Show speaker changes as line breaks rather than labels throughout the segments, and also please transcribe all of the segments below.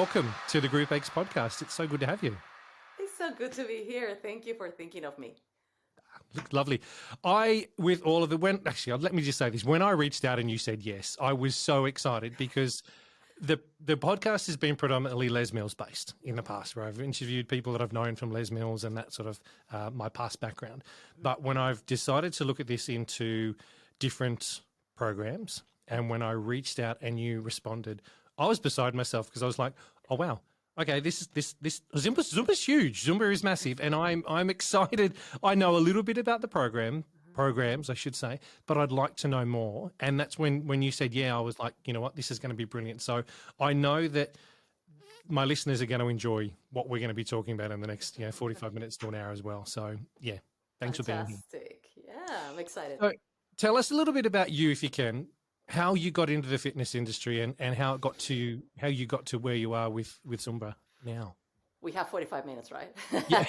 welcome to the Group X podcast. It's so good to have you.
It's so good to be here. Thank you for thinking of me.
Lovely. With all of the, let me just say this. When I reached out and you said yes, I was so excited because the podcast has been predominantly Les Mills based in the past, where I've interviewed people that I've known from Les Mills and that sort of my past background. But when I've decided to look at this into different programs, and when I reached out and you responded, I was beside myself because I was like, oh, wow. Okay, this Zumba's huge. Zumba is massive, and I'm excited. I know a little bit about the programs, I should say, but I'd like to know more. And that's when you said, yeah, I was like, you know what, this is going to be brilliant. So I know that my listeners are going to enjoy what we're going to be talking about in the next 45 minutes to an hour as well. So yeah, thanks for being here.
Fantastic. Yeah, I'm excited.
So tell us a little bit about you, if you can. How you got into the fitness industry and how you got to where you are with Zumba now.
We have 45 minutes, right?
Yeah.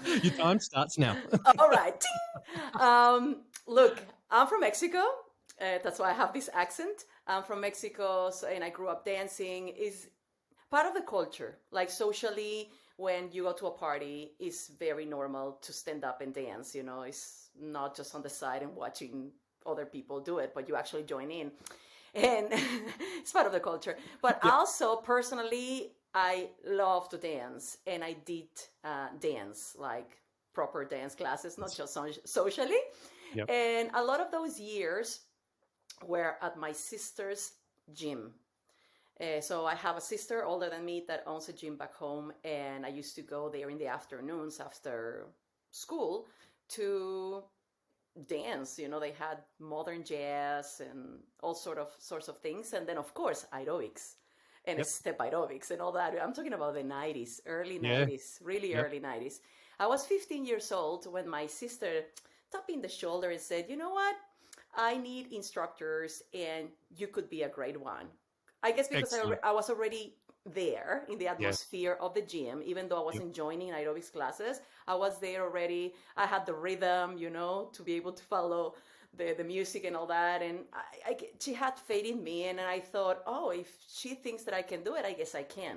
Your time starts now.
All right. Look, I'm from Mexico. That's why I have this accent. I'm from Mexico, and I grew up dancing. Is part of the culture. Like socially, when you go to a party, it's very normal to stand up and dance. It's not just on the side and watching other people do it, but you actually join in, and it's part of the culture. But also personally, I love to dance, and I did dance, like proper dance classes, not just socially. Yep. And a lot of those years were at my sister's gym. So I have a sister older than me that owns a gym back home, and I used to go there in the afternoons after school to dance. They had modern jazz and all sorts of things, and then of course aerobics and step aerobics and all that. I'm talking about the 90s, early 90s, really early 90s. I was 15 years old when my sister tapped me in the shoulder and said, you know what, I need instructors and you could be a great one. I guess because I was already there in the atmosphere of the gym, even though I wasn't joining aerobics classes. I was there already. I had the rhythm, to be able to follow the music and all that. And she had faith in me, and I thought, oh, if she thinks that I can do it, I guess I can.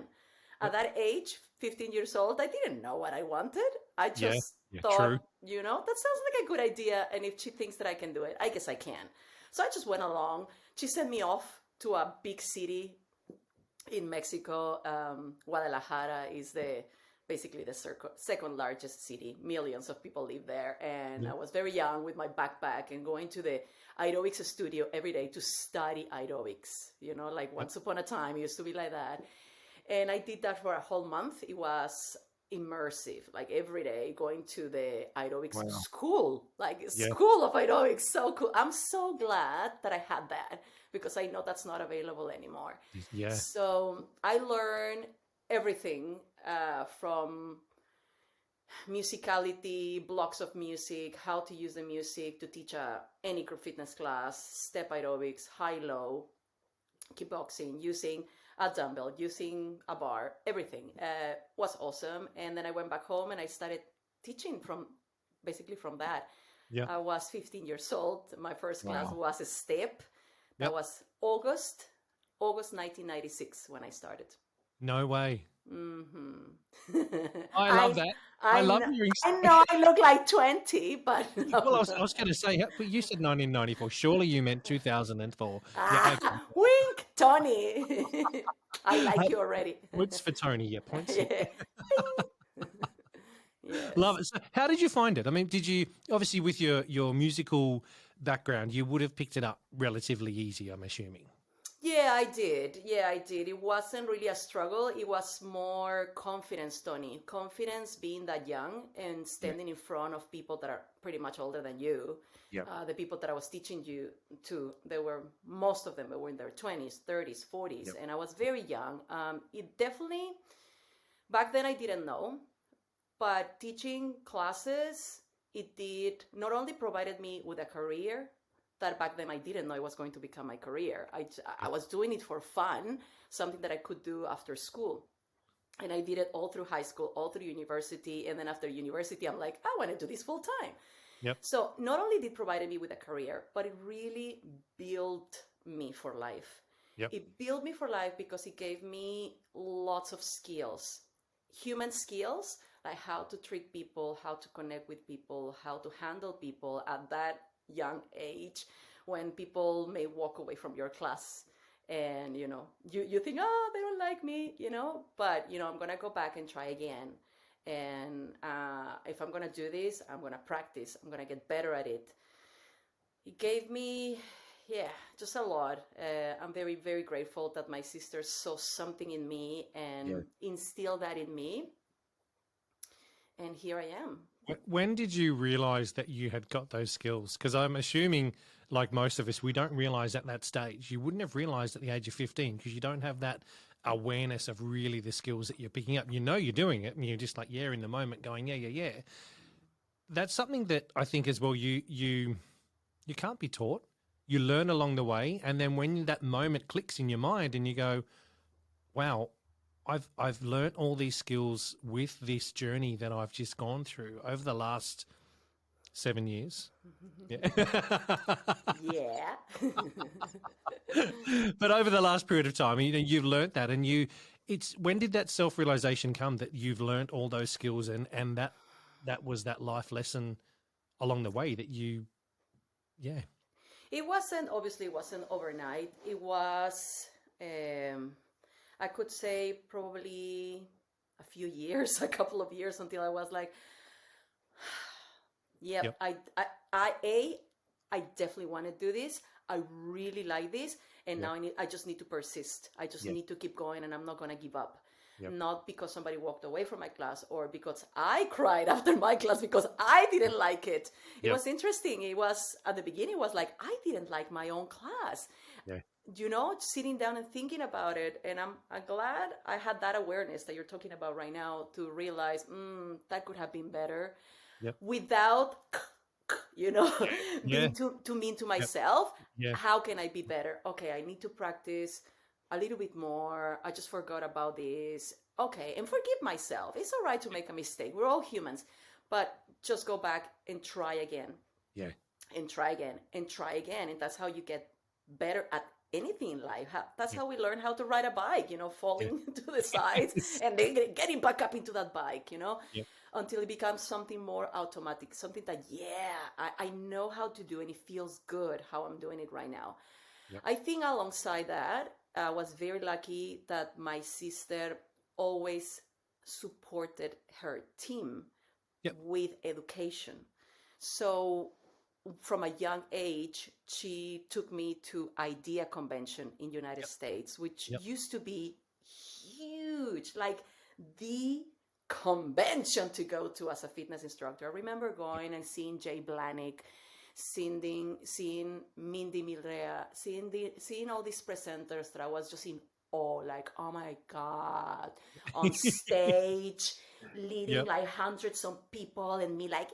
At that age, 15 years old, I didn't know what I wanted. I just thought,
true.
That sounds like a good idea. And if she thinks that I can do it, I guess I can. So I just went along. She sent me off to a big city in Mexico. Guadalajara is basically the second largest city. Millions of people live there. And I was very young with my backpack and going to the aerobics studio every day to study aerobics. Like once upon a time, it used to be like that. And I did that for a whole month. It was immersive, like every day going to the aerobics school, school of aerobics. So cool. I'm so glad that I had that, because I know that's not available anymore. Yeah. So I learned everything from musicality, blocks of music, how to use the music to teach any group fitness class, step aerobics, high-low, kickboxing, using a dumbbell, using a bar, everything was awesome. And then I went back home and I started teaching from that. Yeah. I was 15 years old. My first class was a step. That was August 1996 when I started.
No way.
Mm-hmm.
I love that. I love hearing.
I know I look like 20, but no.
Well, I was going to say, but you said 1994. Surely you meant 2004.
Wink, Tony. I like you already.
Points for Tony. Yeah, points.
Yes.
Love it. So how did you find it? I mean, did you, obviously with your musical background, you would have picked it up relatively easy, I'm assuming.
Yeah, I did. It wasn't really a struggle. It was more confidence, Tony. Confidence, being that young and standing in front of people that are pretty much older than you. Yeah. The people that I was teaching you to, most of them were in their 20s, 30s, 40s. Yep. And I was very young. It definitely, back then I didn't know, but teaching classes, it did not only provided me with a career that back then I didn't know it was going to become my career. I was doing it for fun, something that I could do after school. And I did it all through high school, all through university. And then after university, I'm like, I want to do this full time. Yep. So not only did it provide me with a career, but it really built me for life.
Yep.
It built me for life because it gave me lots of skills, human skills, like how to treat people, how to connect with people, how to handle people at that young age when people may walk away from your class and you think, oh, they don't like me, but I'm gonna go back and try again. And if I'm gonna do this, I'm gonna practice, I'm gonna get better at it. It gave me, yeah, just a lot. I'm very, very grateful that my sister saw something in me and instilled that in me. And here I am.
When did you realize that you had got those skills? Because I'm assuming, like most of us, we don't realize at that stage. You wouldn't have realized at the age of 15 because you don't have that awareness of really the skills that you're picking up. You know you're doing it and you're just like, yeah, in the moment going, yeah. That's something that I think as well you can't be taught. You learn along the way. And then when that moment clicks in your mind and you go, wow, I've learned all these skills with this journey that I've just gone through over the last 7 years. Yeah.
Yeah.
But over the last period of time, you've learned that, and it's when did that self-realization come that you've learned all those skills and that was that life lesson along the way that you, yeah.
It wasn't overnight. It was, I could say, probably a few years, a couple of years until I was like, yep. I definitely want to do this. I really like this. And now I just need to persist. I just need to keep going, and I'm not going to give up. Not because somebody walked away from my class or because I cried after my class because I didn't like it. It was interesting. It was, at the beginning, it was like, I didn't like my own class. Sitting down and thinking about it. And I'm glad I had that awareness that you're talking about right now to realize, that could have been better without, being too mean to myself. How can I be better? Okay, I need to practice a little bit more. I just forgot about this. Okay, and forgive myself. It's all right to make a mistake. We're all humans. But just go back and try again. And try again and try again. And that's how you get better at anything in life. That's how we learn how to ride a bike, falling to the sides and then getting back up into that bike, until it becomes something more automatic, something that, I know how to do and it feels good how I'm doing it right now. I think alongside that, I was very lucky that my sister always supported her team with education. So from a young age, she took me to IDEA convention in United States, which used to be huge, like the convention to go to as a fitness instructor. I remember going and seeing Jay Blahnik, seeing Mindy Milrea, seeing all these presenters that I was just in awe, like, oh my God, on stage, leading like hundreds of people and me like,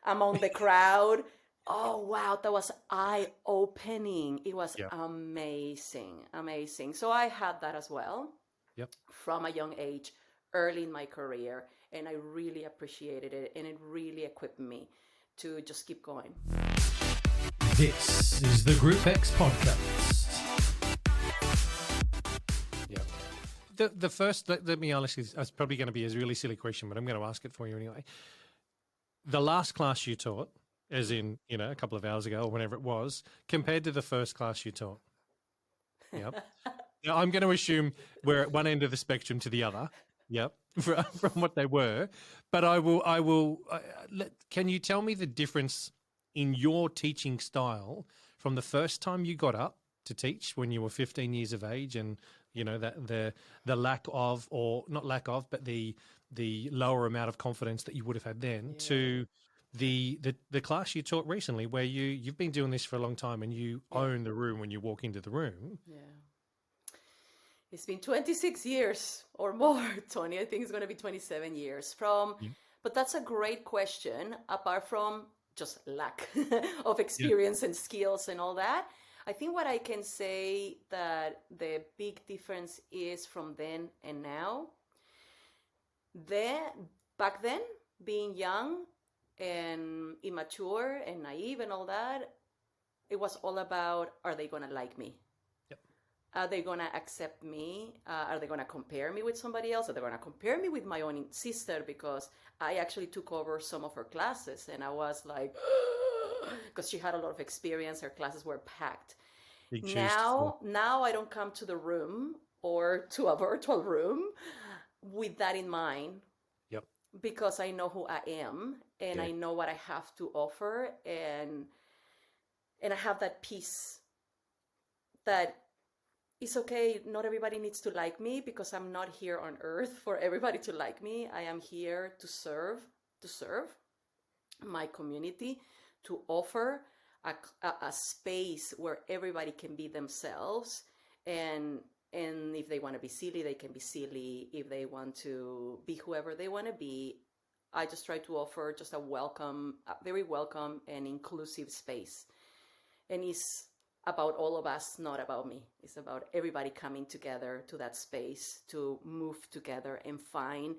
among the crowd. Oh, wow, that was eye-opening. It was amazing. So I had that as well from a young age, early in my career, and I really appreciated it, and it really equipped me to just keep going.
This is the Group X podcast. The first, let me ask you, it's probably going to be a really silly question, but I'm going to ask it for you anyway. The last class you taught, as in, a couple of hours ago or whenever it was, compared to the first class you taught. Yep. Now, I'm going to assume we're at one end of the spectrum to the other. Yep. From what they were. But can you tell me the difference in your teaching style from the first time you got up to teach when you were 15 years of age and, that the lack of, or not lack of, but the lower amount of confidence that you would have had then to the class you taught recently where you've been doing this for a long time and you own the room when you walk into the room.
Yeah. It's been 26 years or more, Tony. I think it's going to be 27 years but that's a great question. Apart from just lack of experience and skills and all that, I think what I can say that the big difference is from then and now. Back then, being young and immature and naive and all that, it was all about, are they going to like me? Are they going to accept me? Are they going to compare me with somebody else? Are they going to compare me with my own sister? Because I actually took over some of her classes and I was like, because she had a lot of experience, her classes were packed.
Big shoes to fill.
Now I don't come to the room or to a virtual room with that in mind,
Yep.
because I know who I am and
Yeah.
I know what I have to offer, and I have that peace that it's okay. Not everybody needs to like me, because I'm not here on earth for everybody to like me. I am here to serve my community, to offer a space where everybody can be themselves, and if they want to be silly, they can be silly. If they want to be whoever they want to be, I just try to offer just a very welcome and inclusive space. And it's about all of us, not about me. It's about everybody coming together to that space to move together and find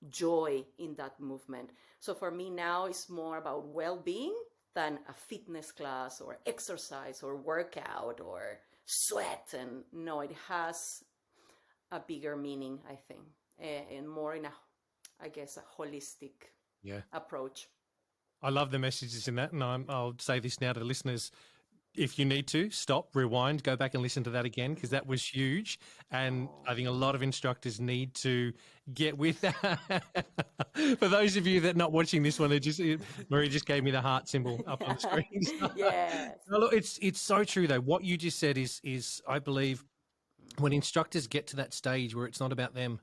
joy in that movement. So for me now, it's more about well-being than a fitness class or exercise or workout or sweat. And no, it has a bigger meaning, I think, and more in I guess, a holistic
Yeah.
approach.
I love the messages in that. And I'll say this now to the listeners. If you need to, stop, rewind, go back and listen to that again, because that was huge. And I think a lot of instructors need to get with that. For those of you that are not watching this one, Maria just gave me the heart symbol up on the screen.
Yes.
No, look, it's so true though. What you just said is I believe when instructors get to that stage where it's not about them,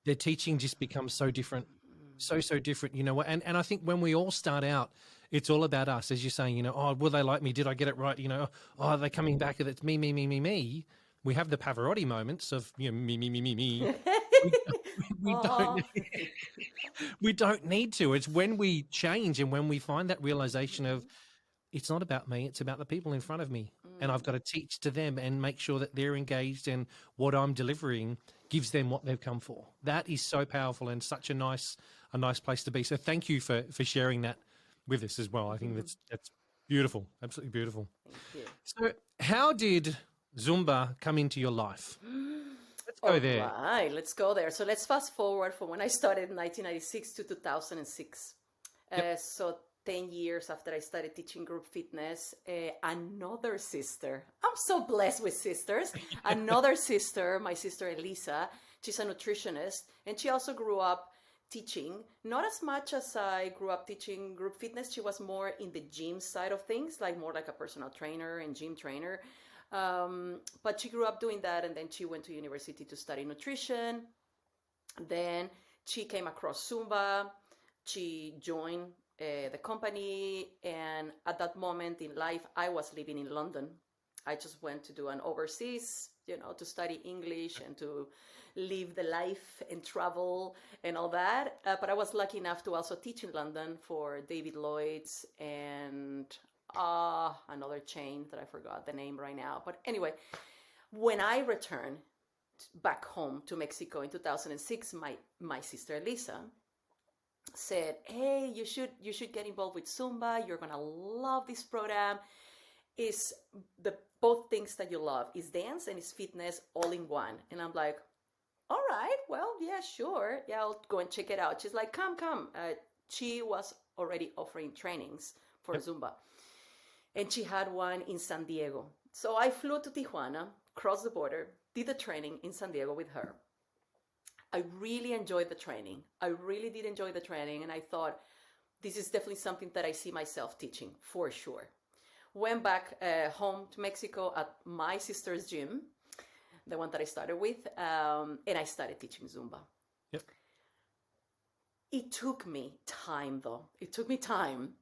their teaching just becomes so different, so different. You know what? And I think when we all start out, it's all about us, as you're saying. You know, oh, will they like me? Did I get it right? You know, oh, are they coming back? It's me, me, me, me, me. We have the Pavarotti moments of me, me, me, me, me. We don't. We don't need to. It's when we change and when we find that realization of it's not about me, it's about the people in front of me. And I've got to teach to them and make sure that they're engaged and what I'm delivering gives them what they've come for. That is so powerful and such a nice place to be. So thank you for sharing that with us as well. I think that's beautiful, absolutely beautiful.
Thank you.
So how did Zumba come into your life? Let's go there.
All right, let's go there. So let's fast forward from when I started in 1996 to 2006. So 10 years after I started teaching group fitness, another sister, I'm so blessed with sisters, another sister, my sister Elisa, she's a nutritionist, and she also grew up teaching, not as much as I grew up teaching group fitness. She was more in the gym side of things, like more like a personal trainer and gym trainer. But she grew up doing that, and then she went to university to study nutrition. Then she came across Zumba. She joined the company, and at that moment in life, I was living in London. I just went to do an overseas, to study English and to live the life and travel and all that. But I was lucky enough to also teach in London for David Lloyd's and another chain that I forgot the name right now. But anyway, when I returned back home to Mexico in 2006, my sister Elisa said, "Hey, you should get involved with Zumba. You're gonna love this program. Is the both things that you love is dance and is fitness all in one." And I'm like, "All right, well, yeah, sure, yeah, I'll go and check it out." She's like, "Come." She was already offering trainings for Zumba, and she had one in San Diego. So I flew to Tijuana, crossed the border, did the training in San Diego with her. I really enjoyed the training. I really did enjoy the training, and I thought, this is definitely something that I see myself teaching, for sure. Went back home to Mexico at my sister's gym, the one that I started with, and I started teaching Zumba.
Yep.
It took me time, though. It took me time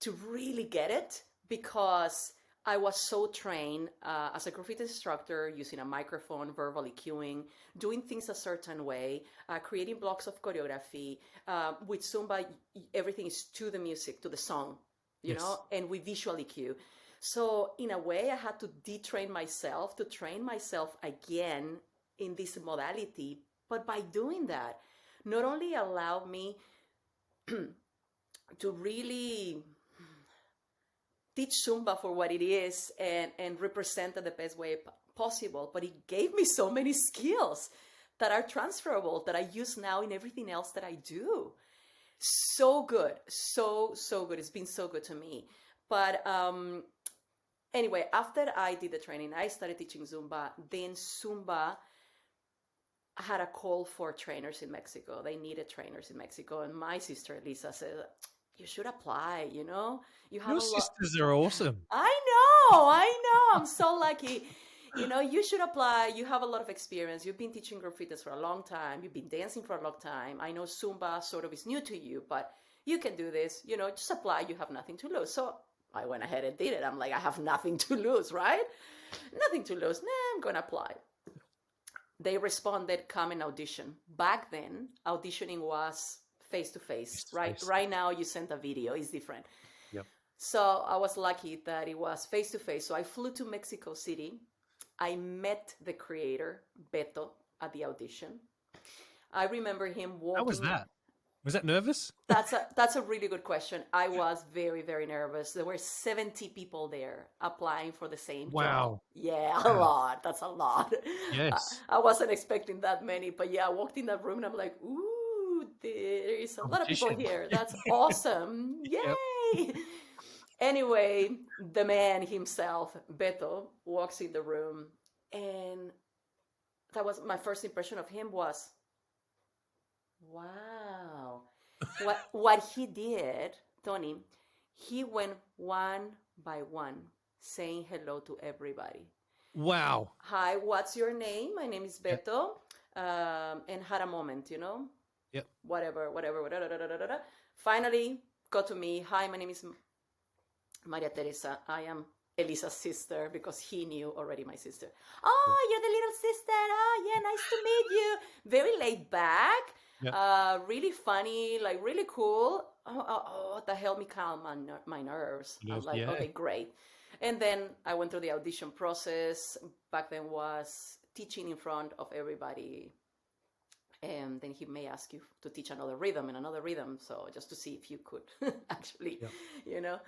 to really get it, because I was so trained as a group fitness instructor, using a microphone, verbally cueing, doing things a certain way, creating blocks of choreography. With Zumba, everything is to the music, to the song, you know, and we visually cue. So in a way, I had to detrain myself to train myself again in this modality. But by doing that, not only allowed me to really teach Zumba for what it is and represent it the best way possible, but it gave me so many skills that are transferable that I use now in everything else that I do. So good. So good. It's been so good to me. But anyway, after I did the training, I started teaching Zumba. Then Zumba had a call for trainers in Mexico. They needed trainers in Mexico. And my sister, Lisa, said, you should apply, you know? You have
Your sisters are awesome.
I know. I'm so lucky. You know, you should apply. You have a lot of experience. You've been teaching group fitness for a long time. You've been dancing for a long time. I know Zumba sort of is new to you, but you can do this. You know, just apply. You have nothing to lose. So I went ahead and did it. I'm like, I have nothing to lose, right? Nothing to lose. Nah, I'm going to apply. They responded, come and audition. Back then, auditioning was face-to-face, right? Right now, you send a video. It's different.
Yep.
So I was lucky that it was face-to-face. So I flew to Mexico City. I met the creator, Beto, at the audition. I remember him walking.
How was that? Was that nervous?
That's a really good question. I was very, very nervous. There were 70 people there applying for the same job. Yeah, a lot. That's a lot.
Yes.
I wasn't expecting that many, but yeah, I walked in that room and I'm like, ooh, there is a lot of people here. That's awesome. Yay. Yep. Anyway, the man himself, Beto, walks in the room, and that was my first impression of him was, wow. What he did, Tony, he went one by one saying hello to everybody.
Wow.
Hi, what's your name? My name is Beto. And had a moment, you know?
Yep.
Whatever. Finally, got to me. Hi, my name is Maria Teresa. I am Elisa's sister because he knew already my sister. Oh, you're the little sister. Oh, yeah, nice to meet you. Very laid back. Yep. Really funny, like really cool. That helped me calm my nerves. I'm like, okay, great. And then I went through the audition process. Back then was teaching in front of everybody. And then he may ask you to teach another rhythm and another rhythm. So just to see if you could actually, you know,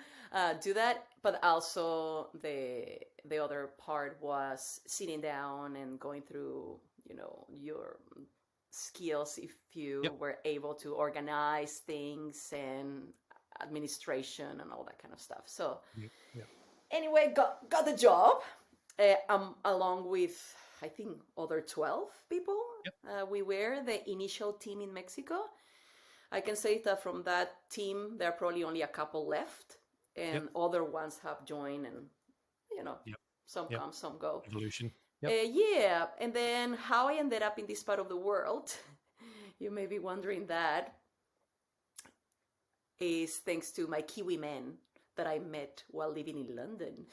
do that. But also the other part was sitting down and going through, you know, your skills if you were able to organize things and administration and all that kind of stuff. So anyway, got the job along with, I think, other 12 people. We were the initial team in Mexico. I can say that from that team, there are probably only a couple left, and other ones have joined, and, you know, some come, some go.
Evolution.
And then how I ended up in this part of the world, you may be wondering that, is thanks to my Kiwi men that I met while living in London.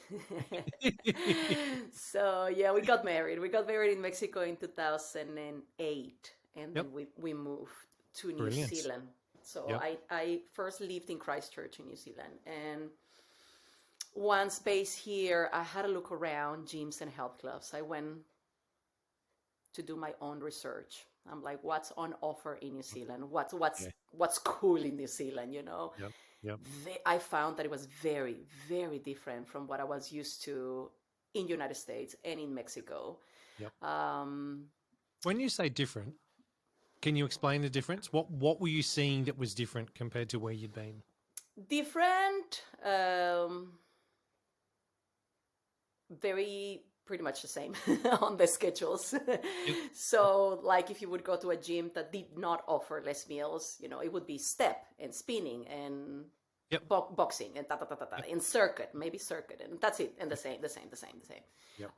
So yeah, we got married. We got married in Mexico in 2008, and then we moved to New Zealand. So I first lived in Christchurch in New Zealand, and once based here, I had a look around gyms and health clubs. I went to do my own research. I'm like, what's on offer in New Zealand? What's cool in New Zealand, you know? I found that it was very, very different from what I was used to in the United States and in Mexico.
When you say different, can you explain the difference? What were you seeing that was different compared to where you'd been?
Different, very pretty much the same on the schedules. So like if you would go to a gym that did not offer Les Mills, you know, it would be step and spinning and boxing and and circuit, and that's it, and the same.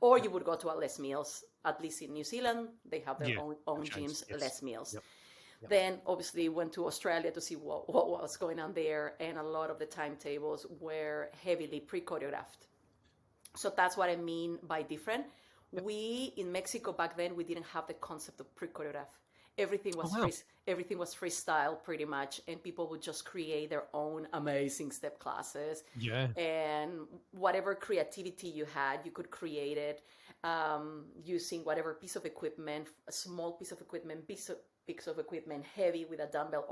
Or you would go to a Les Mills, at least in New Zealand, they have their own gyms, Les Mills. Then obviously went to Australia to see what was going on there, and a lot of the timetables were heavily pre-choreographed. So that's what I mean by different. We in Mexico back then, we didn't have the concept of pre-choreograph. Everything was everything was freestyle pretty much, and people would just create their own amazing step classes. And whatever creativity you had, you could create it using whatever piece of equipment, a small piece of equipment, piece of equipment heavy with a dumbbell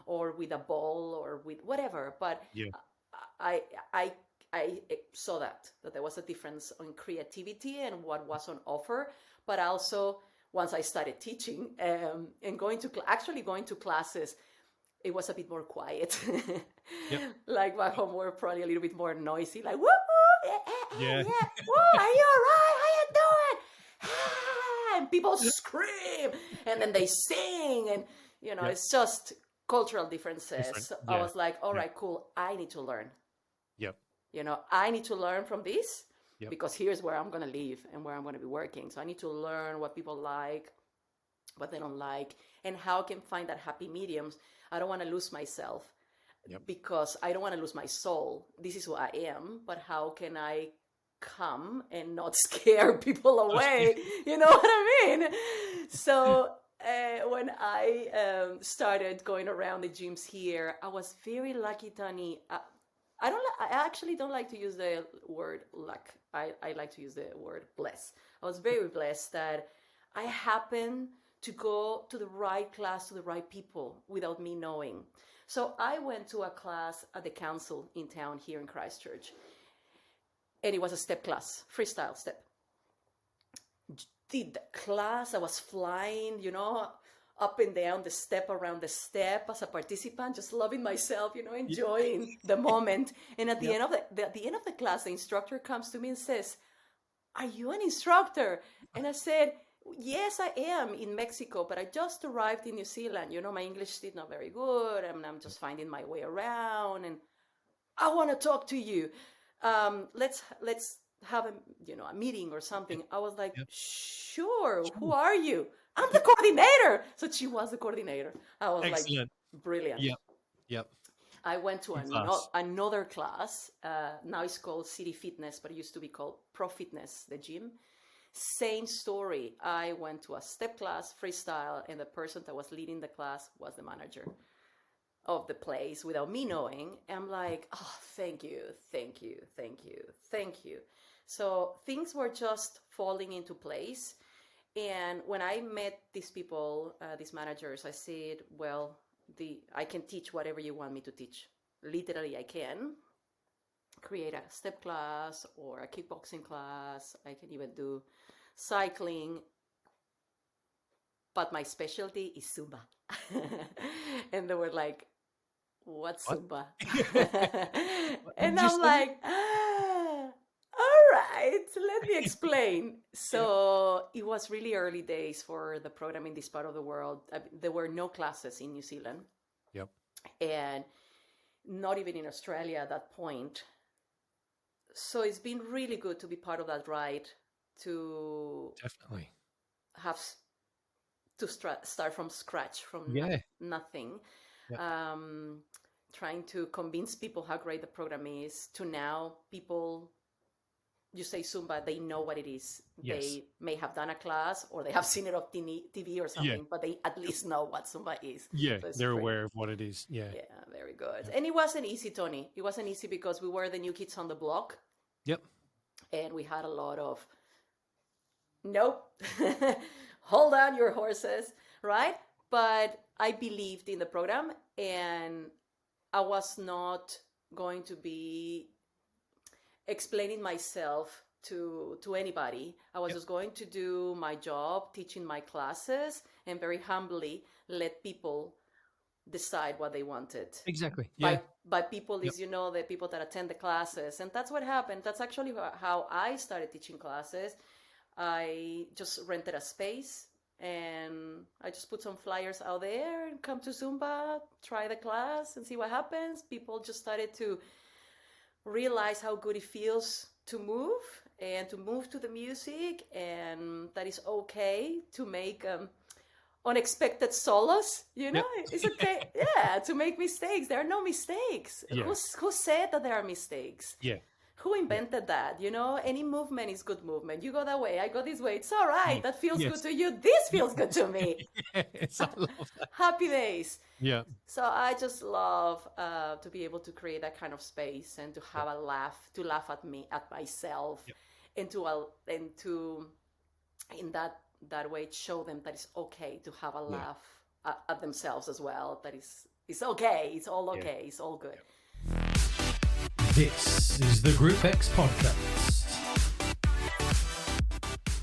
or with a ball or with whatever. But I I saw that there was a difference on creativity and what was on offer, but also once I started teaching and going to classes, it was a bit more quiet. Like my home were probably a little bit more noisy, like woo, yeah, woo, are you alright? How you doing? And people scream and then they sing, and it's just cultural differences. So I was like, all right, cool, I need to learn. I need to learn from this because here's where I'm going to live and where I'm going to be working. So I need to learn what people like, what they don't like, and how I can find that happy medium. I don't want to lose myself because I don't want to lose my soul. This is who I am, but how can I come and not scare people away? You know what I mean? So when I started going around the gyms here, I was very lucky, Tony. I actually don't like to use the word luck. I like to use the word bless. I was very blessed that I happened to go to the right class, to the right people without me knowing. So I went to a class at the council in town here in Christchurch, and it was a step class, freestyle step. Did the class, I was flying, up and down the step, around the step as a participant, just loving myself, enjoying the moment. And at the end of the class, the instructor comes to me and says, "Are you an instructor?" And I said, "Yes, I am in Mexico, but I just arrived in New Zealand. My English is still not very good, and I'm just finding my way around. And I want to talk to you. Let's have a meeting or something." I was like, sure. Who are you? "I'm the coordinator." So she was the coordinator. I was
Excellent.
Like, brilliant.
Yep.
I went to another class. Now it's called City Fitness, but it used to be called Pro Fitness, the gym. Same story. I went to a step class, freestyle, and the person that was leading the class was the manager of the place without me knowing. I'm like, oh, thank you. So things were just falling into place. And when I met these people, these managers, I said, well, I can teach whatever you want me to teach. Literally, I can create a step class or a kickboxing class. I can even do cycling. But my specialty is Zumba. And they were like, "What's Zumba?" And I'm like, all right, let me explain. So it was really early days for the program in this part of the world. There were no classes in New Zealand. And not even in Australia at that point. So it's been really good to be part of that ride, to
Definitely
have to start from scratch, from nothing. Trying to convince people how great the program is, to now people, you say Zumba, they know what it is. They may have done a class or they have seen it on TV or something, but they at least know what Zumba is.
So they're aware of what it is. Yeah,
very good. And it wasn't easy, Tony. It wasn't easy because we were the new kids on the block. And we had a lot of, nope, hold on your horses, right? But I believed in the program, and I was not going to be explaining myself to anybody. I was just going to do my job, teaching my classes, and very humbly let people decide what they wanted.
Exactly.
By people is, the people that attend the classes. And that's what happened. That's actually how I started teaching classes. I just rented a space and I just put some flyers out there and come to Zumba, try the class and see what happens. People just started to realize how good it feels to move and to move to the music, and that is okay to make unexpected solos, It's okay, to make mistakes. There are no mistakes. Who said that there are mistakes? Who invented that? Any movement is good movement. You go that way, I go this way. It's all right. That feels good to you. This feels good to me.
I love that.
Happy days. So I just love to be able to create that kind of space and to have a laugh, to laugh at me, at myself, and to in that way show them that it's okay to have a laugh at themselves as well. That it's okay. It's all okay. It's all good.
This is the Group X podcast.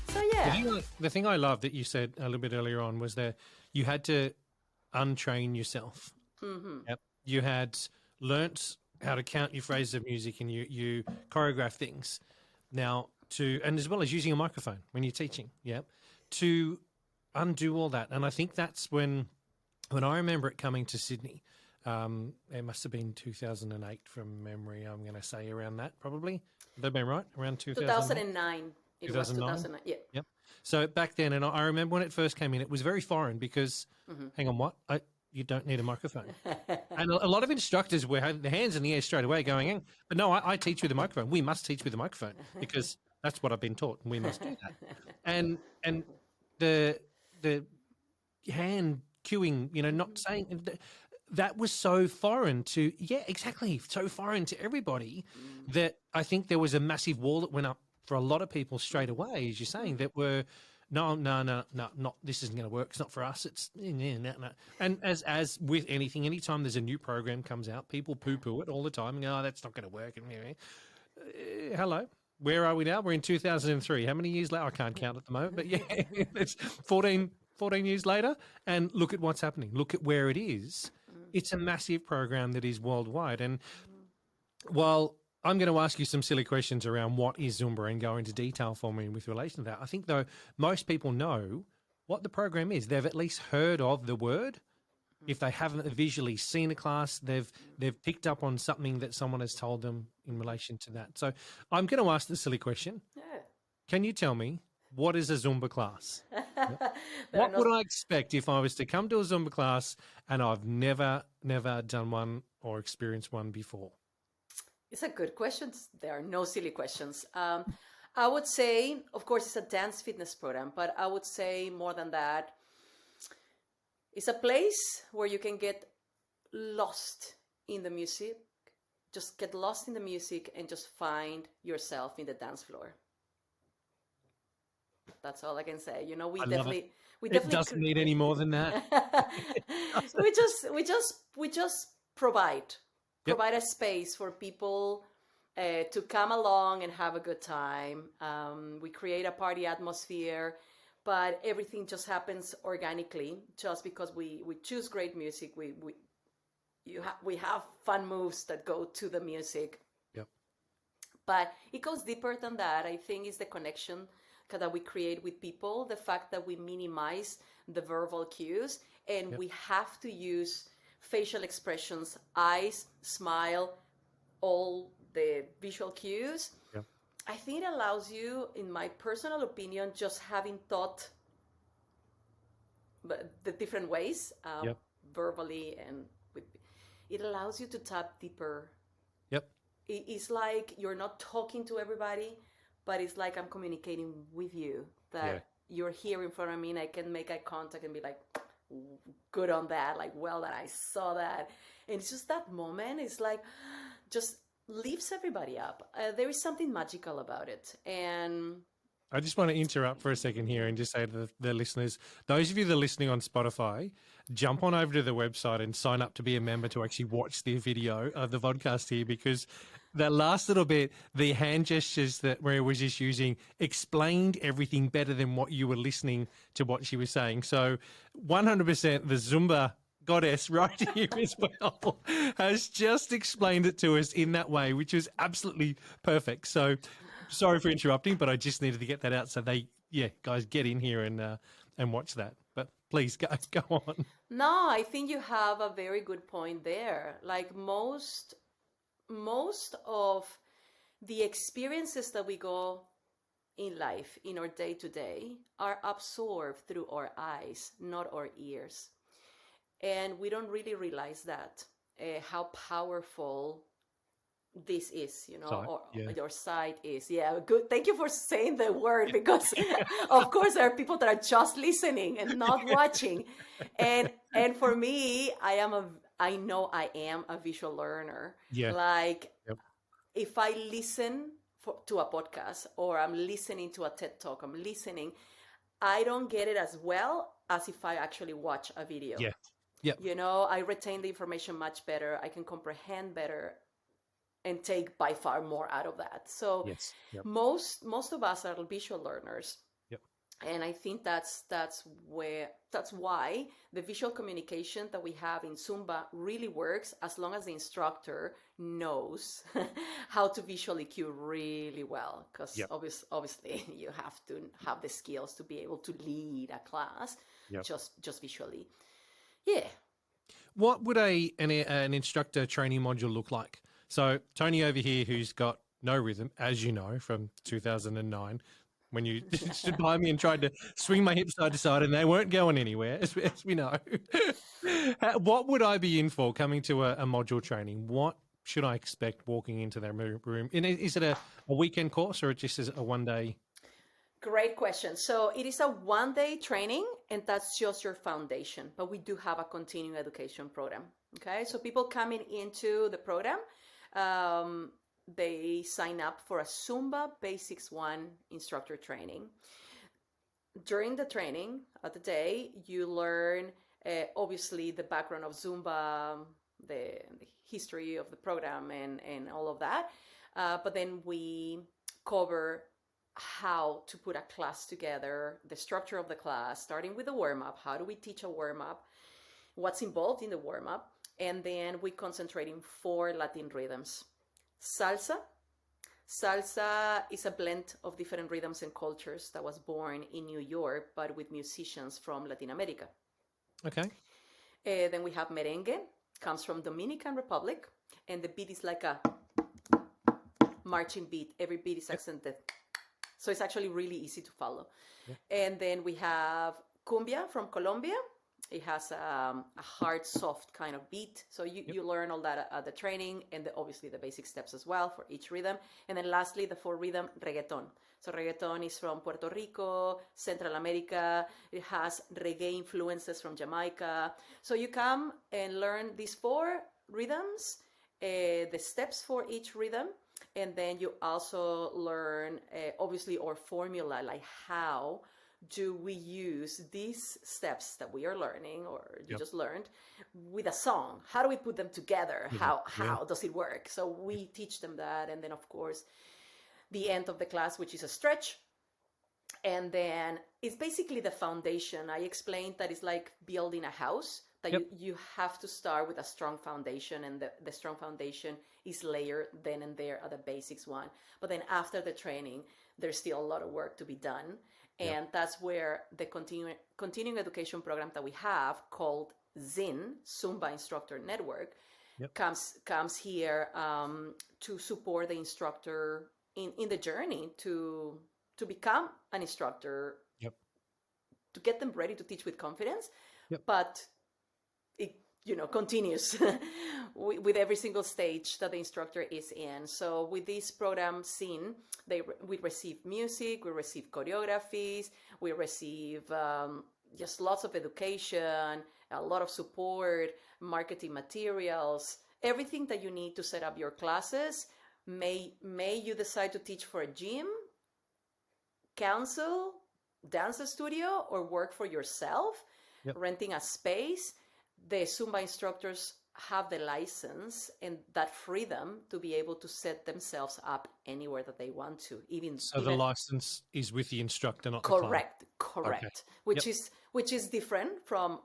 So yeah,
The thing I love that you said a little bit earlier on was that you had to untrain yourself. Yep. You had learnt how to count your phrases of music and you choreograph things. Now and as well as using a microphone when you're teaching, to undo all that. And I think that's when I remember it coming to Sydney. It must have been 2008 from memory. I'm going to say around that probably. Have that been right? Around
2009. It
2009?
was 2009. Yeah.
Yep. So back then, and I remember when it first came in, it was very foreign because, hang on, what? You don't need a microphone. And a lot of instructors were having their hands in the air straight away going, but no, I teach with a microphone. We must teach with a microphone because that's what I've been taught and we must do that. And the hand cueing, not saying that was so foreign to, so foreign to everybody that I think there was a massive wall that went up for a lot of people straight away, as you're saying, that were, no, not this isn't going to work. It's not for us. It's no. And as with anything, anytime there's a new program comes out, people poo-poo it all the time and go, oh, that's not going to work. And hello, where are we now? We're in 2003. How many years later? I can't count at the moment, but it's 14 years later. And look at what's happening. Look at where it is. It's a massive program that is worldwide. And while I'm going to ask you some silly questions around what is Zumba and go into detail for me with relation to that. I think, though, most people know what the program is. They've at least heard of the word. If they haven't visually seen a class, they've picked up on something that someone has told them in relation to that. So I'm going to ask the silly question. Yeah. Can you tell me, what is a Zumba class? What would I expect if I was to come to a Zumba class and I've never done one or experienced one before?
It's a good question. There are no silly questions. I would say, of course, it's a dance fitness program, but I would say more than that. It's a place where you can get lost in the music, just get lost in the music and just find yourself in the dance floor. That's all I can say. We definitely
doesn't need any more than that.
we just provide a space for people to come along and have a good time. We create a party atmosphere, but everything just happens organically just because we choose great music. We have fun moves that go to the music.
Yep.
But it goes deeper than that. I think it's the connection that we create with people, the fact that we minimize the verbal cues and we have to use facial expressions, eyes, smile, all the visual cues.
Yep.
I think it allows you, in my personal opinion, just having thought the different ways, verbally and it allows you to tap deeper.
Yep.
It's like you're not talking to everybody, but it's like I'm communicating with you, that you're here in front of me and I can make eye contact and be like, good on that, like, well done, I saw that. And it's just that moment, it's like, just lifts everybody up. There is something magical about it. And
I just want to interrupt for a second here and just say to the listeners, those of you that are listening on Spotify, jump on over to the website and sign up to be a member to actually watch the video of the podcast here, because that last little bit, the hand gestures that Maria was just using explained everything better than what you were listening to what she was saying. So 100% the Zumba goddess right here as well has just explained it to us in that way, which was absolutely perfect. So sorry for interrupting, but I just needed to get that out. So guys, get in here and watch that. But please go on.
No, I think you have a very good point there. Like most of the experiences that we go in life, in our day-to-day, are absorbed through our eyes, not our ears. And we don't really realize that, how powerful this is, your sight is. Yeah, good. Thank you for saying the word, because of course there are people that are just listening and not watching. And for me, I know I am a visual learner.
Yeah.
Like if I listen to a podcast or I'm listening to a TED Talk, I don't get it as well as if I actually watch a video.
Yeah. Yep.
I retain the information much better. I can comprehend better and take by far more out of that. So
Yes. Yep.
most of us are visual learners.
Yep.
And I think that's why the visual communication that we have in Zumba really works, as long as the instructor knows how to visually cue really well. Because
Yep.
obviously you have to have the skills to be able to lead a class.
Yep.
Just visually. Yeah.
What would an instructor training module look like? So Tony over here, who's got no rhythm, as you know, from 2009, when you stood by me and tried to swing my hips side to side and they weren't going anywhere, as we know. What would I be in for coming to a module training? What should I expect walking into their room? And is it a weekend course, or it just is a one-day?
Great question. So it is a one-day training, and that's just your foundation. But we do have a continuing education program. Okay, so people coming into the program, they sign up for a Zumba Basics 1 instructor training. During the training of the day, you learn obviously the background of Zumba, the history of the program, and all of that. But then we cover how to put a class together, the structure of the class, starting with the warm-up. How do we teach a warm-up? What's involved in the warm-up? And then we concentrate in 4 Latin rhythms. Salsa. Salsa is a blend of different rhythms and cultures that was born in New York, but with musicians from Latin America.
Okay.
Then we have merengue, comes from Dominican Republic, and the beat is like a marching beat. Every beat is accented. So it's actually really easy to follow. Yeah. And then we have cumbia from Colombia. It has a hard, soft kind of beat. So you learn all that at the training, and obviously the basic steps as well for each rhythm. And then lastly, the 4 rhythm, reggaeton. So reggaeton is from Puerto Rico, Central America. It has reggae influences from Jamaica. So you come and learn these 4 rhythms, the steps for each rhythm. And then you also learn, obviously, our formula, like how do we use these steps that we are learning, or you just learned, with a song? How do we put them together? How does it work? So we teach them that. And then, of course, the end of the class, which is a stretch. And then it's basically the foundation. I explained that it's like building a house, that you have to start with a strong foundation, and the strong foundation is layered then and there at the basics 1. But then after the training, there's still a lot of work to be done. And that's where the continuing education program that we have, called ZIN, Zumba Instructor Network, comes here to support the instructor in the journey to become an instructor, to get them ready to teach with confidence. But it continues with every single stage that the instructor is in. So with this program, ZIN, we receive music, we receive choreographies, we receive just lots of education, a lot of support, marketing materials, everything that you need to set up your classes. May you decide to teach for a gym, council, dance studio, or work for yourself, renting a space. The Zumba instructors have the license and that freedom to be able to set themselves up anywhere that they want to.
So the license is with the instructor, not
correct,
the client.
Okay. Which is different from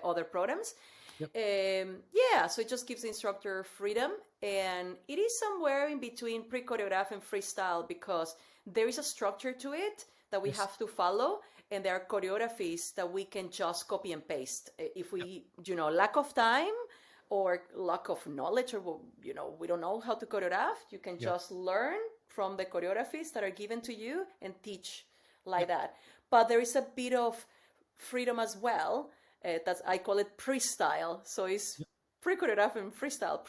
other programs. So it just gives the instructor freedom, and it is somewhere in between pre-choreograph and freestyle, because there is a structure to it that we have to follow, and there are choreographies that we can just copy and paste. If we, lack of time or lack of knowledge, or, we don't know how to choreograph, you can just learn from the choreographies that are given to you and teach like that. But there is a bit of freedom as well. I call it pre-style. So it's pre-choreograph and freestyle.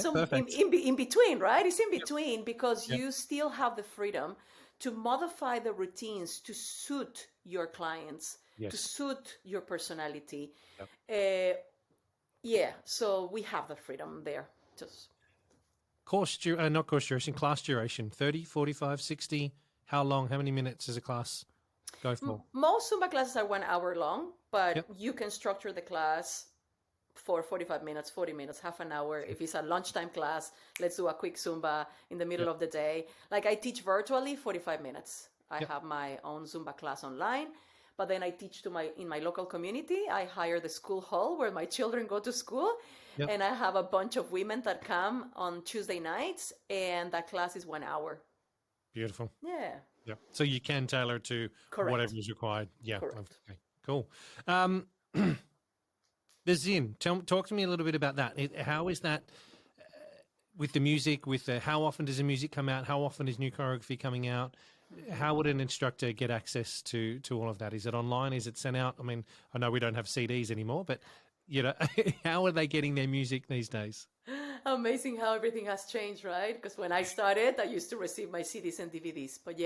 So
perfect.
in between, right? It's in between, because you still have the freedom to modify the routines to suit your clients, to suit your personality. So we have the freedom there. Just
not course duration, class duration, 30, 45, 60. How long? How many minutes does a class go for?
Most Zumba classes are 1 hour long, but you can structure the class for 45 minutes, 40 minutes, half an hour. If it's a lunchtime class, let's do a quick Zumba in the middle of the day. Like I teach virtually 45 minutes. I have my own Zumba class online, but then I teach in my local community. I hire the school hall where my children go to school. And I have a bunch of women that come on Tuesday nights, and that class is 1 hour.
Beautiful.
Yeah.
Yeah. So you can tailor to whatever is required. Yeah.
Correct.
Okay. Cool. The Zin. Talk to me a little bit about that. How is that with the music? How often does the music come out? How often is new choreography coming out? How would an instructor get access to all of that? Is it online? Is it sent out? I mean, I know we don't have CDs anymore, but how are they getting their music these days?
Amazing how everything has changed, right? Because when I started, I used to receive my CDs and DVDs, but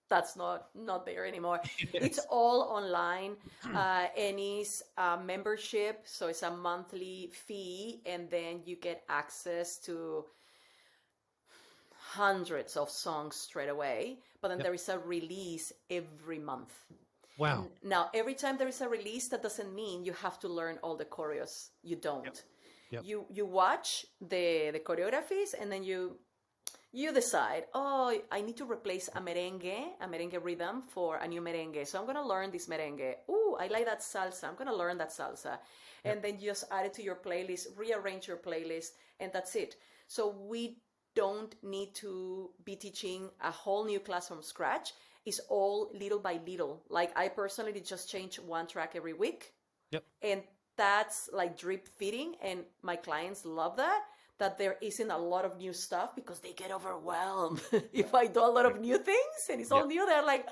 that's not there anymore. It's all online, and it's a membership, so it's a monthly fee, and then you get access to hundreds of songs straight away. But then there is a release every month.
Wow.
Now, every time there is a release, that doesn't mean you have to learn all the choreos. You don't. You watch the choreographies, and then you decide, oh, I need to replace a merengue rhythm for a new merengue. So I'm going to learn this merengue. Ooh, I like that salsa. I'm going to learn that salsa. And then you just add it to your playlist, rearrange your playlist, and that's it. So we don't need to be teaching a whole new class from scratch. It's all little by little. Like I personally just change one track every week. And that's like drip feeding. And my clients love that there isn't a lot of new stuff because they get overwhelmed. If I do a lot of new things and it's all new, they're like,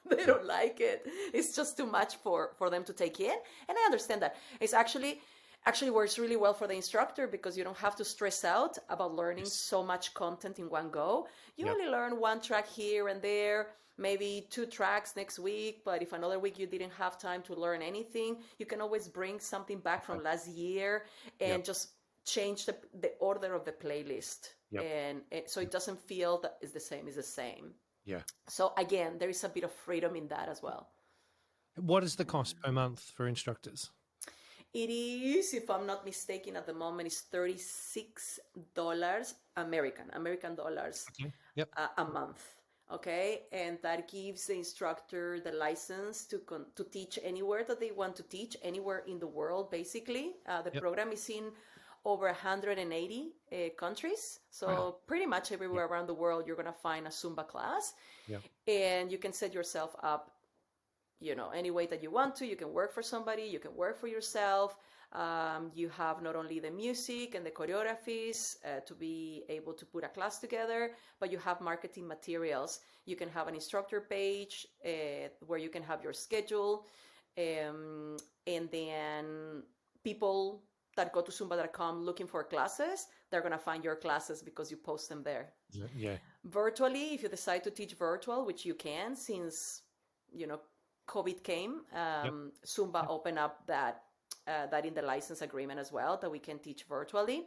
they don't like it. It's just too much for them to take in. And I understand that. It's actually works really well for the instructor because you don't have to stress out about learning so much content in one go. You only learn one track here and there, maybe 2 tracks next week, but if another week you didn't have time to learn anything, you can always bring something back from last year and just change the order of the playlist. And so it doesn't feel that it's the same.
Yeah.
So again, there is a bit of freedom in that as well.
What is the cost per month for instructors?
It is, if I'm not mistaken, at the moment, it's $36 American dollars a month. Okay, and that gives the instructor the license to teach anywhere that they want to teach, anywhere in the world. Basically, the program is in over 180 countries, so pretty much everywhere around the world, you're going to find a Zumba class, and you can set yourself up any way that you want to. You can work for somebody, you can work for yourself. You have not only the music and the choreographies to be able to put a class together, but you have marketing materials. You can have an instructor page where you can have your schedule, and then people that go to Zumba.com looking for classes, they're going to find your classes because you post them there. Virtually, if you decide to teach virtual, which you can, since COVID came, Zumba opened up that in the license agreement as well, that we can teach virtually.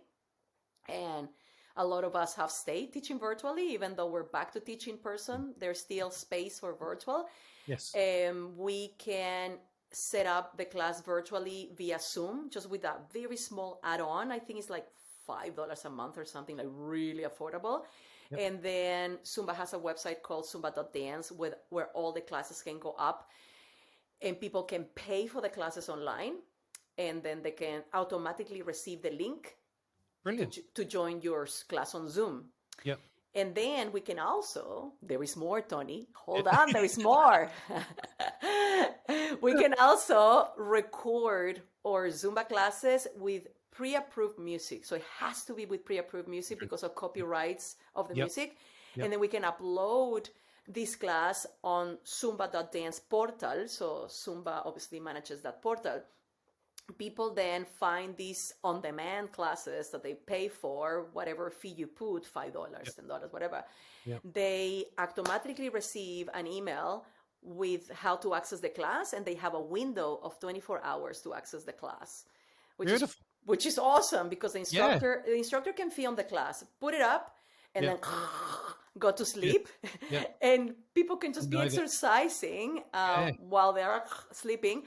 And a lot of us have stayed teaching virtually, even though we're back to teach in person. There's still space for virtual.
Yes.
We can set up the class virtually via Zoom, just with a very small add-on. I think it's like $5 a month or something, like really affordable. And then Zumba has a website called zumba.dance where all the classes can go up, and people can pay for the classes online, and then they can automatically receive the link to join your class on Zoom. And then we can also, there is more, Tony, hold on, there is more. We can also record our Zumba classes with pre-approved music. So it has to be with pre-approved music because of copyrights of the music. And then we can upload this class on Zumba.dance portal. So Zumba obviously manages that portal. People then find these on-demand classes that they pay for, whatever fee you put, $5, $10, whatever. They automatically receive an email with how to access the class, and they have a window of 24 hours to access the class, which is awesome because the instructor can film the class, put it up, and then go to sleep. And people can just be exercising while they're sleeping.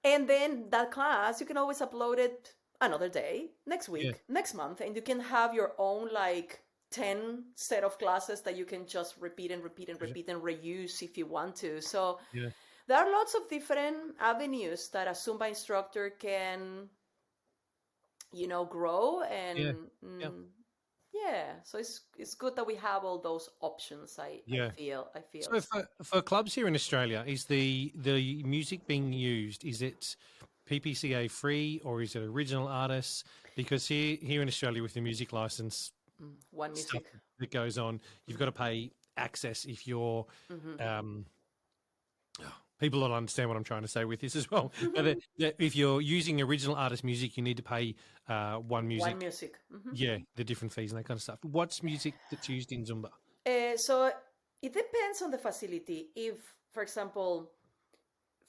And then that class, you can always upload it another day, next
Yeah.
week, next month, and you can have your own like 10 set of classes that you can just repeat and repeat and repeat and reuse if you want to. So
Yeah.
there are lots of different avenues that a Zumba instructor can, grow
Yeah.
and
Yeah.
yeah. So it's good that we have all those options. I
Yeah.
feel I feel.
So for clubs here in Australia, is the music being used, is it PPCA free or is it original artists? Because here in Australia with the music license
One
stuff
music.
that goes on, you've got to pay access if you're um, people don't understand what I'm trying to say with this as well. But if you're using original artist music, you need to pay one music.
One music.
Yeah, the different fees and that kind of stuff. What's music that's used in Zumba?
So it depends on the facility. If, for example,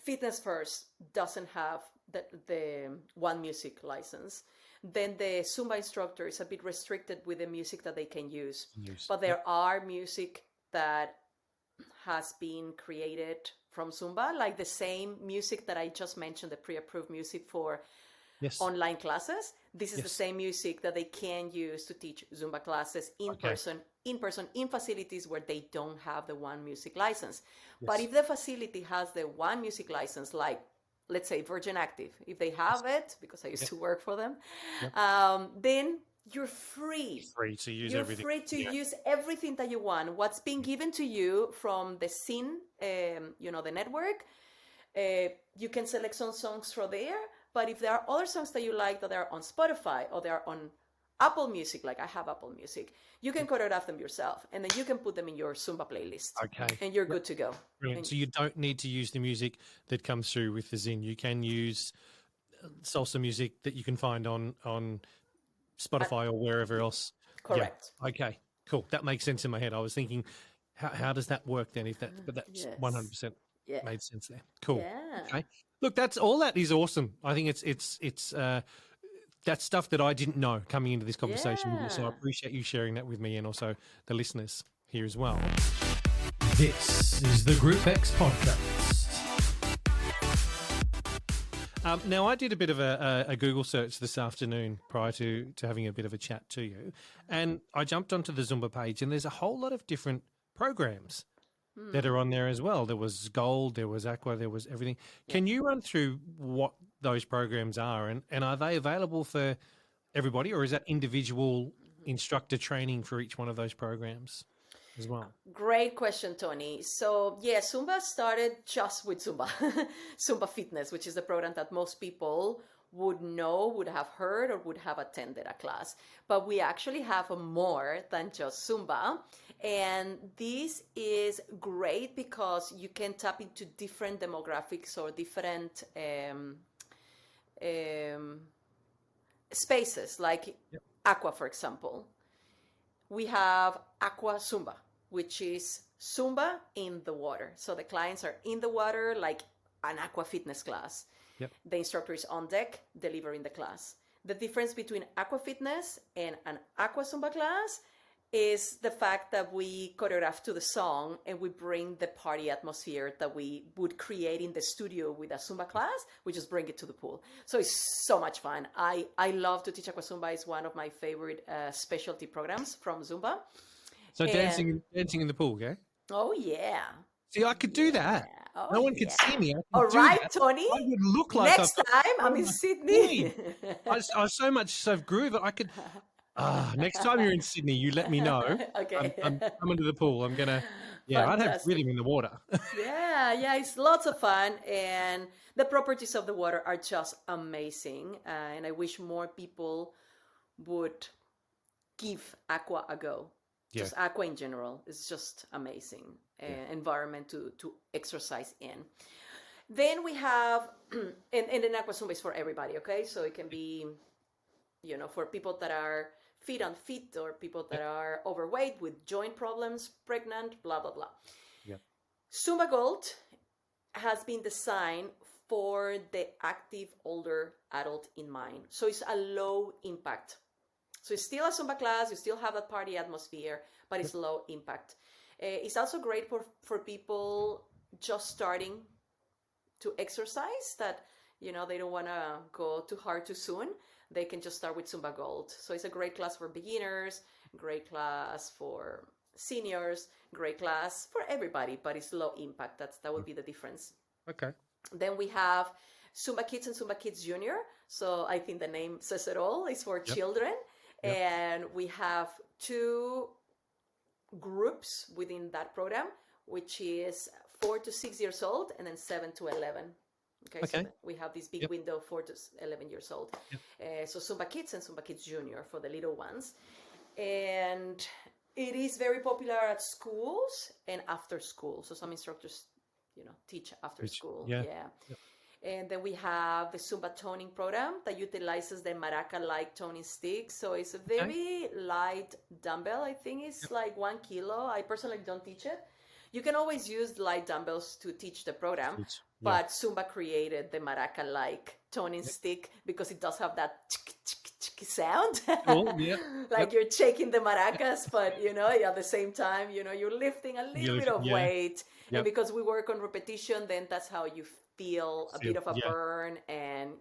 Fitness First doesn't have the one music license, then the Zumba instructor is a bit restricted with the music that they can use. But there are music that has been created from Zumba, like the same music that I just mentioned, the pre-approved music for online classes. This is the same music that they can use to teach Zumba classes in person, in facilities where they don't have the one music license. But if the facility has the one music license, like let's say Virgin Active, if they have it, because I used to work for them, then you're free.
Free to use
You're
everything.
free to use everything that you want. What's being given to you from the scene, the network, you can select some songs from there. But if there are other songs that you like that are on Spotify or they're on Apple Music, like I have Apple Music, you can choreograph them yourself, and then you can put them in your Zumba playlist.
Okay.
And you're good to go.
Brilliant. So you don't need to use the music that comes through with the Zin. You can use salsa music that you can find on Spotify or wherever else.
Correct.
Yeah. Okay, cool. That makes sense in my head. I was thinking, how does that work then? But that's 100% made sense there. Cool.
Yeah.
Okay. Look, that's all. That is awesome. I think it's that's stuff that I didn't know coming into this conversation with you. So I appreciate you sharing that with me and also the listeners here as well. This is the Group X podcast. Now, I did a bit of a Google search this afternoon prior to having a bit of a chat to you, and I jumped onto the Zumba page, and there's a whole lot of different programs that are on there as well. There was Gold, there was Aqua, there was everything. Can you run through what those programs are, and are they available for everybody, or is that individual instructor training for each one of those programs as well?
Great question, Tony. So Zumba started just with Zumba, Zumba Fitness, which is the program that most people would know, would have heard, or would have attended a class. But we actually have more than just Zumba. And this is great because you can tap into different demographics or different spaces, like Aqua, for example. We have Aqua Zumba, which is Zumba in the water. So the clients are in the water like an Aqua Fitness class. The instructor is on deck delivering the class. The difference between Aqua Fitness and an Aqua Zumba class is the fact that we choreograph to the song and we bring the party atmosphere that we would create in the studio with a Zumba class. We just bring it to the pool. So it's so much fun. I love to teach Aqua Zumba. It's one of my favorite specialty programs from Zumba.
So dancing in the pool, okay?
Oh, yeah.
See, I could do that.
Oh,
no one could see me.
All right, Tony.
I would look like
next time I'm in Sydney.
I was so much so groove. I could. Next time you're in Sydney, you let me know.
Okay.
I'm coming to the pool. I'm gonna. Yeah, I'd have rhythm in the water.
yeah, it's lots of fun, and the properties of the water are just amazing. And I wish more people would give Aqua a go. Just Aqua in general is just amazing environment to exercise in. Then we have, and then Aqua Zumba is for everybody, okay? So it can be, for people that are fit, unfit, or people that are overweight with joint problems, pregnant, blah, blah, blah. Yeah. Zumba Gold has been designed for the active older adult in mind. So it's a low impact. So it's still a Zumba class, you still have that party atmosphere, but it's low impact. It's also great for people just starting to exercise that, they don't want to go too hard too soon, they can just start with Zumba Gold. So it's a great class for beginners, great class for seniors, great class for everybody, but it's low impact. That would be the difference.
Okay.
Then we have Zumba Kids and Zumba Kids Junior. So I think the name says it all. It's for children. Yep. And we have 2 groups within that program, which is 4 to 6 years old and then 7 to 11. Okay. So we have this big window, 4 to 11 years old. So Zumba Kids and Zumba Kids Junior for the little ones. And it is very popular at schools and after school. So some instructors, teach after school. Yeah. And then we have the Zumba toning program that utilizes the maraca-like toning stick. So it's a very light dumbbell. I think it's like 1 kilo. I personally don't teach it. You can always use light dumbbells to teach the program, but Zumba created the maraca-like toning stick because it does have that sound.
Cool.
Like you're shaking the maracas, but at the same time, you're lifting a little bit of weight. And because we work on repetition, then that's how you feel a bit of a burn. And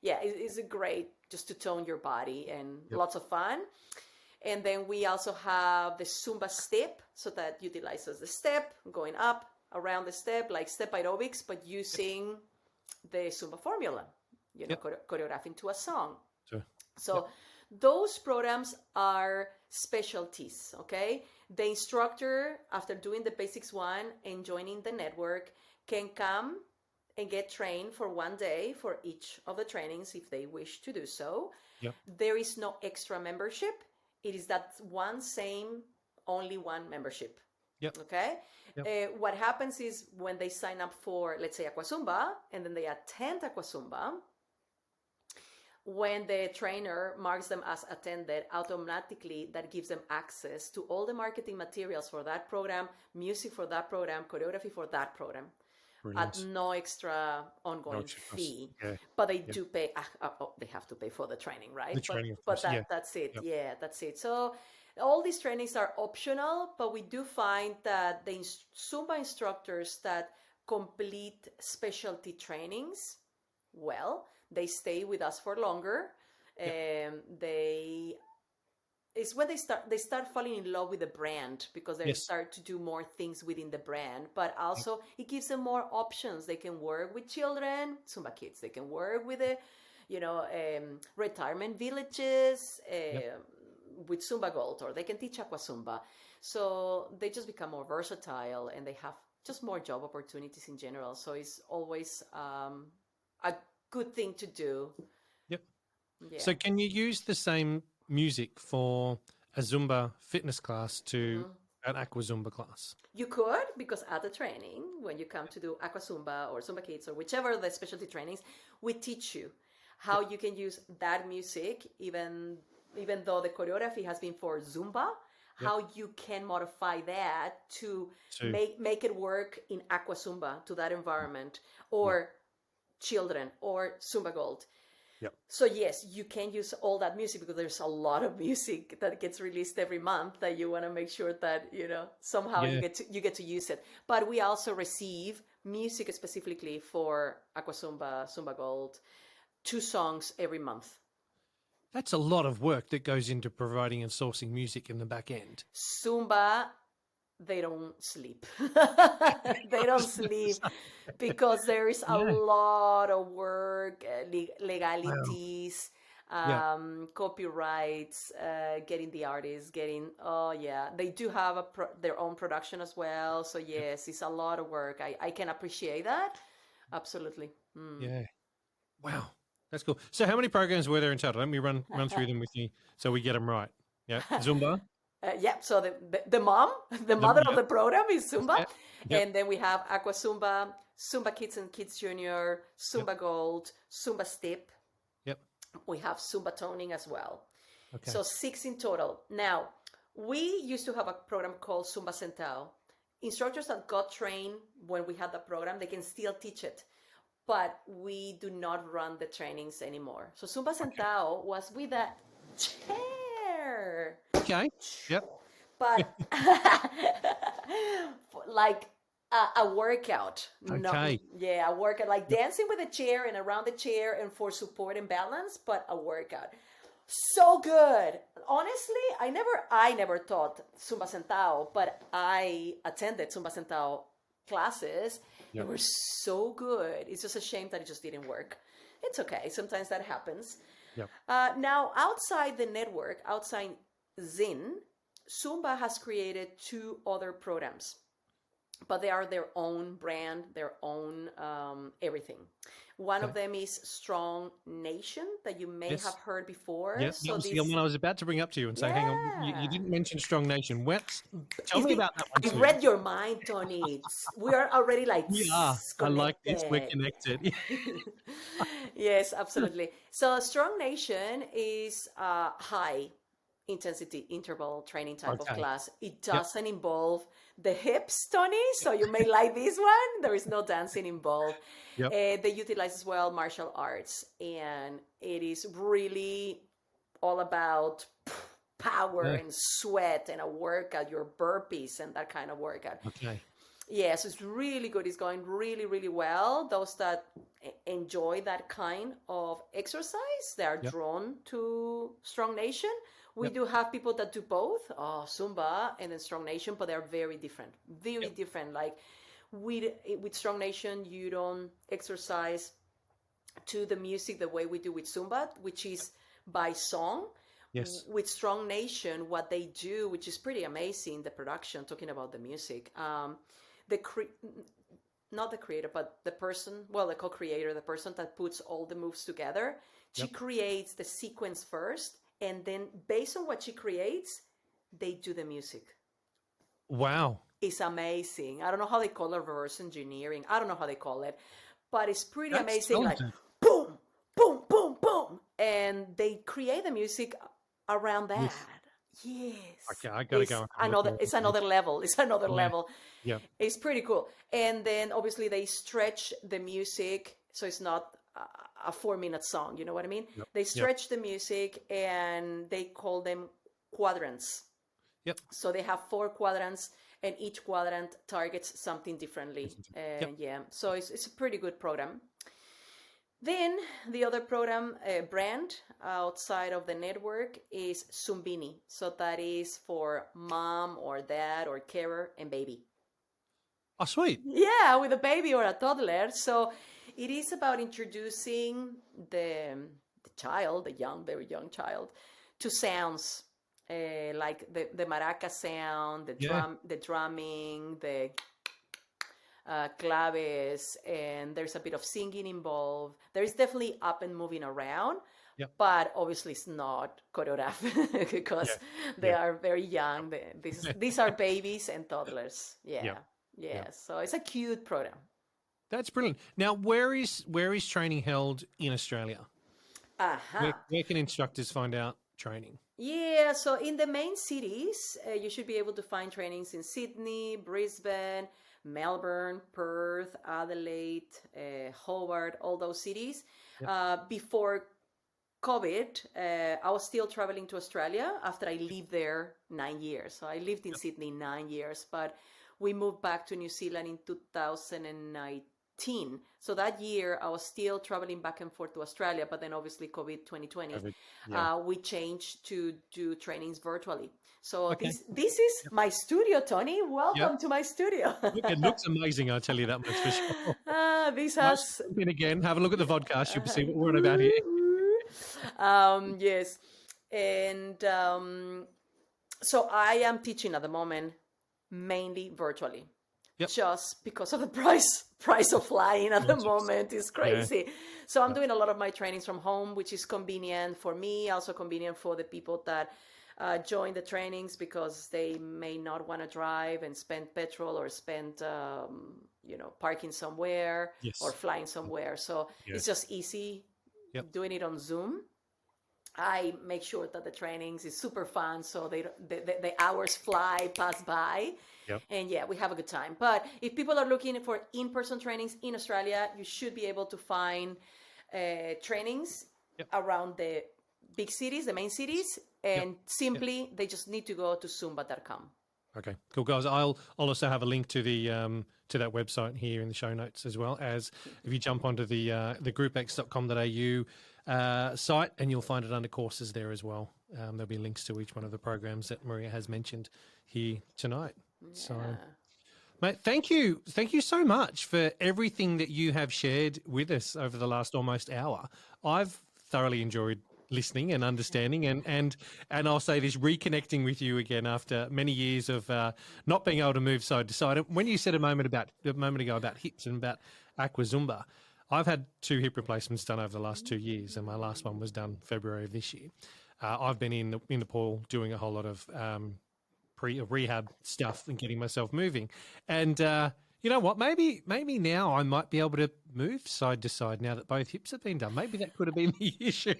it's a great just to tone your body and lots of fun. And then we also have the Zumba step, so that utilizes the step, going up around the step, like step aerobics, but using the Zumba formula, choreographing to a song.
Sure.
So those programs are specialties, okay? The instructor, after doing the basics 1 and joining the network, can come and get trained for 1 day for each of the trainings if they wish to do so. There is no extra membership. It is that only one membership. Okay? What happens is when they sign up for, let's say, Aqua Zumba, and then they attend Aqua Zumba, when the trainer marks them as attended, automatically that gives them access to all the marketing materials for that program, music for that program, choreography for that program. Brilliant. At no extra ongoing fee. But they do pay, they have to pay for the training, right?
The training,
but that's it. That's it. So all these trainings are optional, but we do find that the Zumba instructors that complete specialty trainings, they stay with us for longer. It's when they start falling in love with the brand, because they start to do more things within the brand, but also it gives them more options. They can work with children, Zumba Kids. They can work with the, retirement villages with Zumba Gold, or they can teach Aqua Zumba. So they just become more versatile, and they have just more job opportunities in general. So it's always a good thing to do.
So can you use the same music for a Zumba fitness class to an Aqua Zumba class?
You could, because at the training, when you come to do Aqua Zumba or Zumba Kids or whichever the specialty trainings, we teach you how you can use that music, even though the choreography has been for Zumba, how you can modify that to make it work in Aqua Zumba, to that environment, or children, or Zumba Gold. So yes, you can use all that music, because there's a lot of music that gets released every month that you want to make sure that somehow you get to use it. But we also receive music specifically for Aqua Zumba, Zumba Gold, 2 songs every month.
That's a lot of work that goes into providing and sourcing music in the back end.
Zumba, they don't sleep. They don't sleep because there is a lot of work, legalities, copyrights, getting the artists, they do have their own production as well. So yes, it's a lot of work. I can appreciate that. Absolutely.
Wow. That's cool. So how many programs were there in total? Let me run through them with you so we get them right. Zumba.
So the mother of the program is Zumba. And then we have Aqua Zumba, Zumba Kids and Kids Junior, Zumba Gold, Zumba Step. We have Zumba Toning as well. So 6 in total. Now, we used to have a program called Zumba Centao. Instructors that got trained when we had the program, they can still teach it, but we do not run the trainings anymore. So Zumba Centao was with a chair.
Okay.
But like A workout.
Okay.
Yeah, a workout, like dancing with a chair and around the chair and for support and balance, but a workout. So good. Honestly, I never taught Zumba Centao, but I attended Zumba Centao classes. They
Yep.
were so good. It's just a shame that it just didn't work. It's okay. Sometimes that happens.
Yep.
Now, outside the network, outside Zin, Zumba has created two other programs, but they are their own brand, their own everything. One of them is Strong Nation that you may
Yes.
have heard before.
Yep.
So
That was
this,
the one I was about to bring up to you and say, hang on, you didn't mention Strong Nation. Tell me about that one
I
too.
read your mind, Tony. We are already like
We are. I like this. We're
connected.
connected.
Yes, absolutely. So Strong Nation is a high intensity interval training type of
Okay.
class. It doesn't involve the hips, Tony, so you may like this one. There is no dancing involved.
Yep.
They utilize as well martial arts, and it is really all about power and sweat and a workout, your burpees and that kind of workout.
Okay.
Yes, it's really good. It's going really, really well. Those that enjoy that kind of exercise, they are drawn to Strong Nation. We do have people that do both, Zumba and then Strong Nation, but they're very different. Very different. Like with Strong Nation, you don't exercise to the music the way we do with Zumba, which is by song.
Yes.
With Strong Nation, what they do, which is pretty amazing, the production, talking about the music, not the creator, but the person, well, the co-creator, the person that puts all the moves together, she creates the sequence first, and then based on what she creates, they do the music.
Wow.
It's amazing. I don't know how they call it, reverse engineering. I don't know how they call it, but it's pretty amazing.
Talented.
Like boom, boom, boom, boom, and they create the music around that. Yes.
Okay, I gotta go.
It's another level. It's another level.
Yeah.
It's pretty cool. And then obviously they stretch the music, so it's not a 4-minute song. You know what I mean?
Yep.
They stretch the music, and they call them quadrants.
Yep.
So they have 4 quadrants, and each quadrant targets something differently. Yeah, so it's a pretty good program. Then the other program brand outside of the network is Zumbini. So that is for mom or dad or carer and baby.
Oh, sweet.
Yeah, with a baby or a toddler. So it is about introducing the child, the very young child, to sounds like the maraca sound, the drumming, the claves, and there's a bit of singing involved. There's definitely up and moving around, but obviously it's not choreographed because they are very young. These are babies and toddlers. So it's a cute program.
That's brilliant. Now, where is training held in Australia? Where can instructors find out training?
Yeah, so in the main cities, you should be able to find trainings in Sydney, Brisbane, Melbourne, Perth, Adelaide, Hobart, all those cities. Before COVID, I was still traveling to Australia after I lived there 9 years. So I lived in Sydney 9 years, but we moved back to New Zealand in 2019. So that year I was still traveling back and forth to Australia, but then obviously COVID 2020, we changed to do trainings virtually. So this is my studio, Tony. Welcome to my studio.
It looks amazing, I'll tell you that much for sure.
This has...
In again, have a look at the vodcast. You'll see what we're on about here.
Yes. And so I am teaching at the moment mainly virtually. Just because of the price of flying at the moment is crazy. So I'm doing a lot of my trainings from home, which is convenient for me, also convenient for the people that join the trainings because they may not want to drive and spend petrol or spend, parking somewhere or flying somewhere. So it's just easy doing it on Zoom. I make sure that the trainings is super fun, so the hours pass by. And we have a good time. But if people are looking for in-person trainings in Australia, you should be able to find trainings around the big cities, the main cities, and simply they just need to go to zumba.com.
Okay, cool, guys. I'll also have a link to the to that website here in the show notes, as well as if you jump onto the groupx.com.au site, and you'll find it under courses there as well. There'll be links to each one of the programs that Maria has mentioned here tonight.
Yeah.
So, mate, thank you so much for everything that you have shared with us over the last almost hour. I've thoroughly enjoyed listening and understanding, and I'll say this, reconnecting with you again after many years of not being able to move side to side. When you said a moment ago about hips and about aqua Zumba, I've had 2 hip replacements done over the last 2 years, and my last one was done February of this year. I've been in the pool doing a whole lot of rehab stuff and getting myself moving, and you know what? Maybe now I might be able to move side to side now that both hips have been done. Maybe that could have been the issue.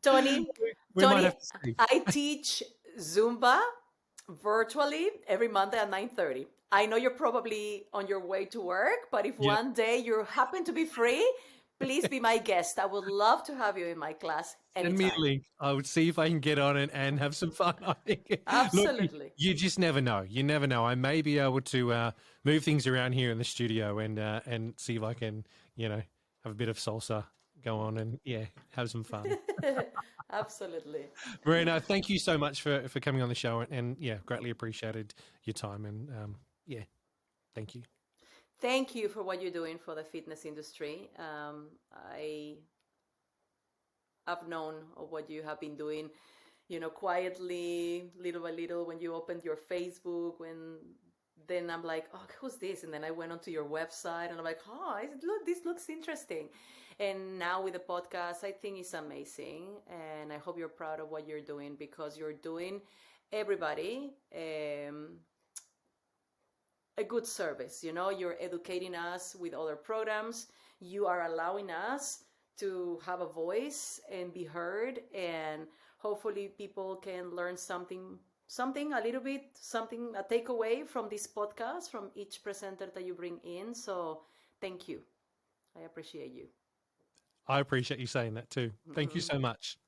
Tony,
we might have to see.
I teach Zumba virtually every Monday at 9:30. I know you're probably on your way to work, but if one day you happen to be free, please be my guest. I would love to have you in my class anytime.
Send me a link. I would see if I can get on it and have some fun. I think.
Absolutely.
Look, you just never know. You never know. I may be able to move things around here in the studio and see if I can, have a bit of salsa go on and have some fun.
Absolutely.
Marina, thank you so much for coming on the show, and greatly appreciated your time, and thank you.
Thank you for what you're doing for the fitness industry. I've known of what you have been doing, quietly, little by little, when you opened your Facebook, then I'm like, oh, who's this? And then I went onto your website and I'm like, this looks interesting. And now with the podcast, I think it's amazing. And I hope you're proud of what you're doing, because you're doing everybody a good service. You're educating us with other programs. You are allowing us to have a voice and be heard, and hopefully people can learn something a little bit, a takeaway from this podcast, from each presenter that you bring in. So thank you. I appreciate you.
I appreciate you saying that too. Thank you so much.